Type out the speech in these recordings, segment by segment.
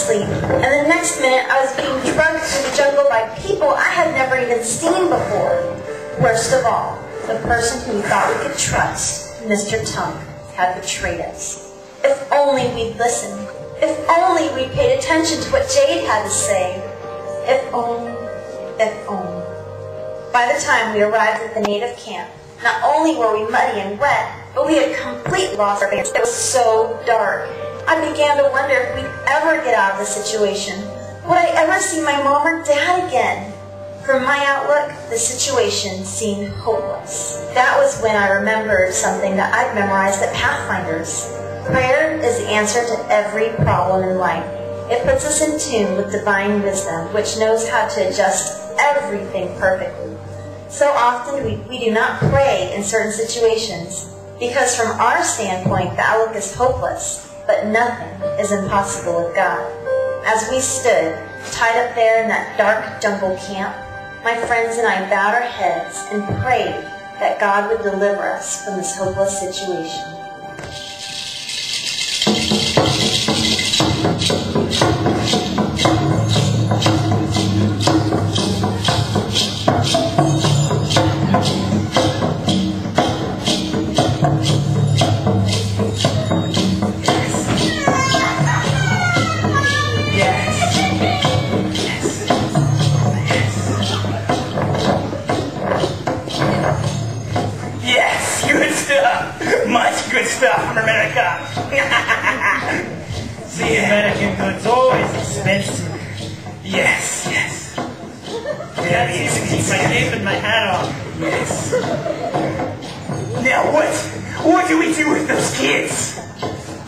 sleep, and the next minute I was being dragged through the jungle by people I had never even seen before. Worst of all, the person who we thought we could trust, Mr. Tunk, had betrayed us. If only we'd listened. If only we'd paid attention to what Jade had to say. If only, if only. By the time we arrived at the native camp, not only were we muddy and wet, but we had completely lost our balance. It was so dark. I began to wonder if we'd ever get out of the situation. Would I ever see my mom or dad again? From my outlook, the situation seemed hopeless. That was when I remembered something that I'd memorized at Pathfinders. Prayer is the answer to every problem in life. It puts us in tune with divine wisdom, which knows how to adjust everything perfectly. So often we do not pray in certain situations, because from our standpoint, the outlook is hopeless, but nothing is impossible with God. As we stood, tied up there in that dark jungle camp, my friends and I bowed our heads and prayed that God would deliver us from this hopeless situation. Much good stuff from America. See, American goods always expensive. Yes, yes. Can't even keep my cape and my hat on. Yes. Now what do we do with those kids?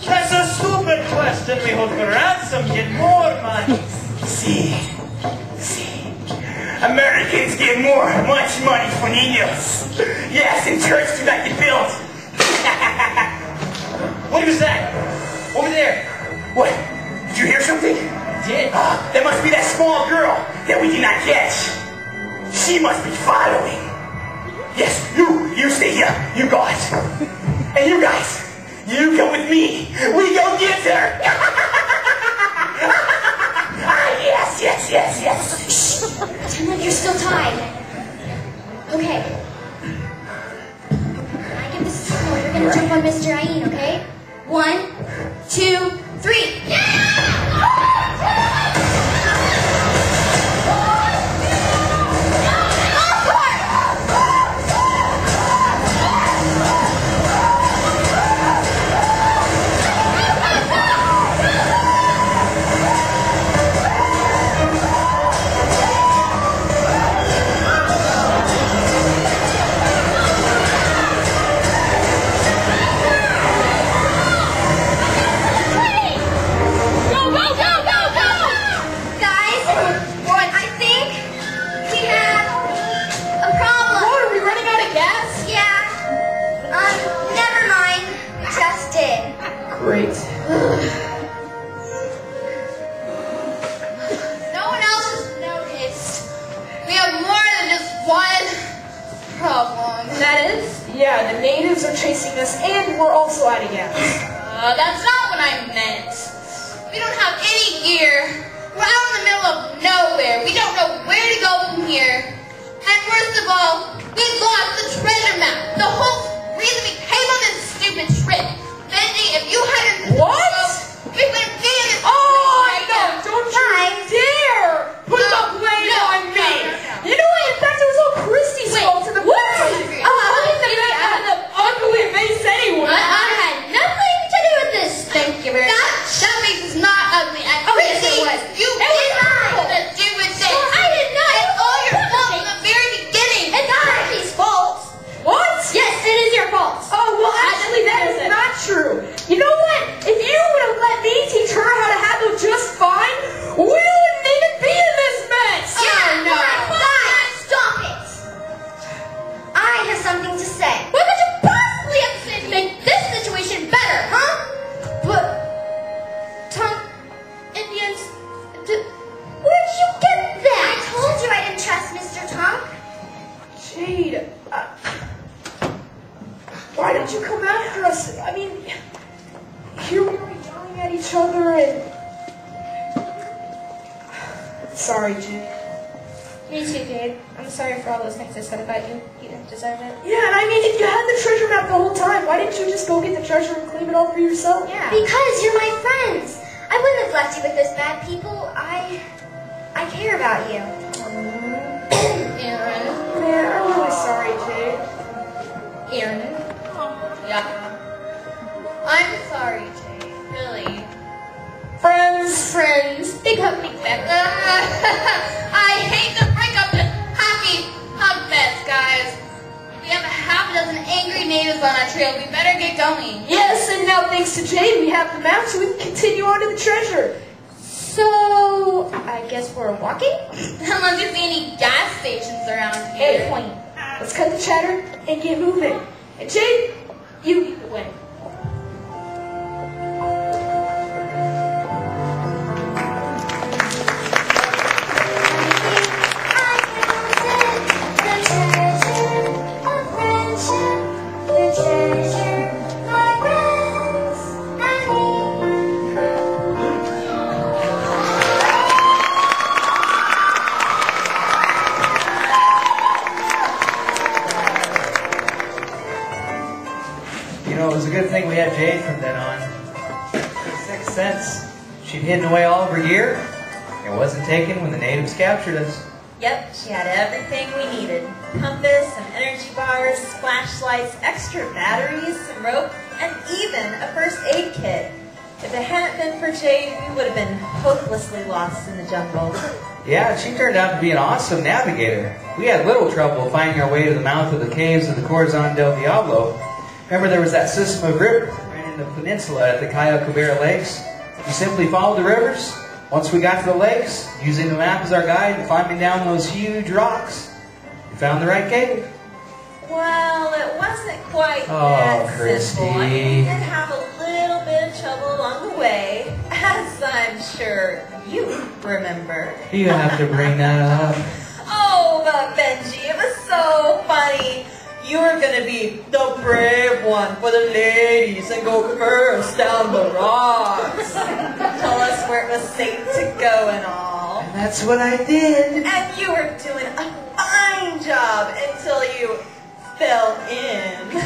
That's a stupid question. We hold for ransom, get more money. See. Americans get much money for niños. Yes, and church do not get built. What was that? Over there. What? Did you hear something? I did. That must be that small girl that we did not catch. She must be following. Yes, you stay here. You guys. And you guys, you come with me. We go get her. Yes. Shh. Pretend like you're still tied. Okay. I give the signal. You're gonna jump on Mr. Ayin, okay? 1, 2, 3. Great. No one else has noticed. We have more than just one problem. That is? Yeah, the natives are chasing us and we're also out of gas. That's not what I meant. We don't have any gear. We're out in the middle of nowhere. We don't know where to go from here. And worst of all, we lost the treasure map. The whole reason we came on this stupid trip. Benji, if you hadn't... What? We would have been in this right now. Don't you dare put the blame on me. No. You know what? In fact, it was all Christy's fault to the point. Had an ugly face anyway. I had nothing to do with this. Thank you very much. That face is not ugly. And yes, it was. You did nothing to do with this. I did not. It's all your fault from the very beginning. It's not Christy's fault. What? Yes, it is your fault. Oh, well, actually, that is not true. You know what? If you Sorry, Jade. Me too, Jade. I'm sorry for all those things I said about you. You didn't deserve it. Yeah, and I mean, if you had the treasure map the whole time, why didn't you just go get the treasure and claim it all for yourself? Yeah. Because you're my friends. I wouldn't have left you with those bad people. I care about you. Aaron. Man, I'm really sorry, Jade. Aaron. Yeah. I'm sorry, Jade. Really. Friends. Big hug, big fat. I hate to break up this happy hug fest, guys. We have a half a dozen angry natives on our trail. We better get going. Yes, and now thanks to Jade, we have the map so we can continue on to the treasure. So, I guess we're walking? Unless you see any gas stations around here. Good point. Let's cut the chatter and get moving. And Jade, you lead the way. You know, it was a good thing we had Jade from then on. For 6 cents, she'd hidden away all of her gear. It wasn't taken when the natives captured us. Yep, she had everything we needed. Compass, some energy bars, flashlights, extra batteries, some rope, and even a first aid kit. If it hadn't been for Jade, we would have been hopelessly lost in the jungle. Yeah, she turned out to be an awesome navigator. We had little trouble finding our way to the mouth of the caves of the Corazon del Diablo. Remember there was that system of rivers that ran in the peninsula at the Cayo Cabrera Lakes? We simply followed the rivers. Once we got to the lakes, using the map as our guide and climbing down those huge rocks, we found the right cave. Well, it wasn't quite Oh, that Christy. simple. I mean, we did have a little bit of trouble along the way, as I'm sure you remember. You have to bring that up. Oh, but Benji, it was so funny. You were going to be the brave one for the ladies and go first down the rocks. Tell us where it was safe to go and all. And that's what I did. And you were doing a fine job until you fell in.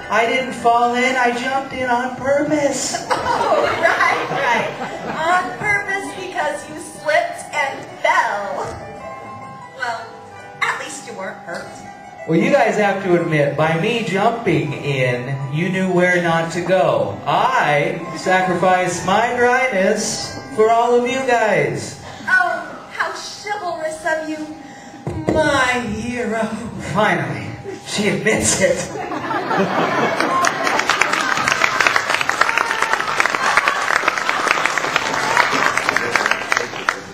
I didn't fall in, I jumped in on purpose. Oh, right. On purpose because you slipped and fell. Well, at least you weren't hurt. Well, you guys have to admit, by me jumping in, you knew where not to go. I sacrificed my dryness for all of you guys. Oh, how chivalrous of you, my hero. Finally, she admits it.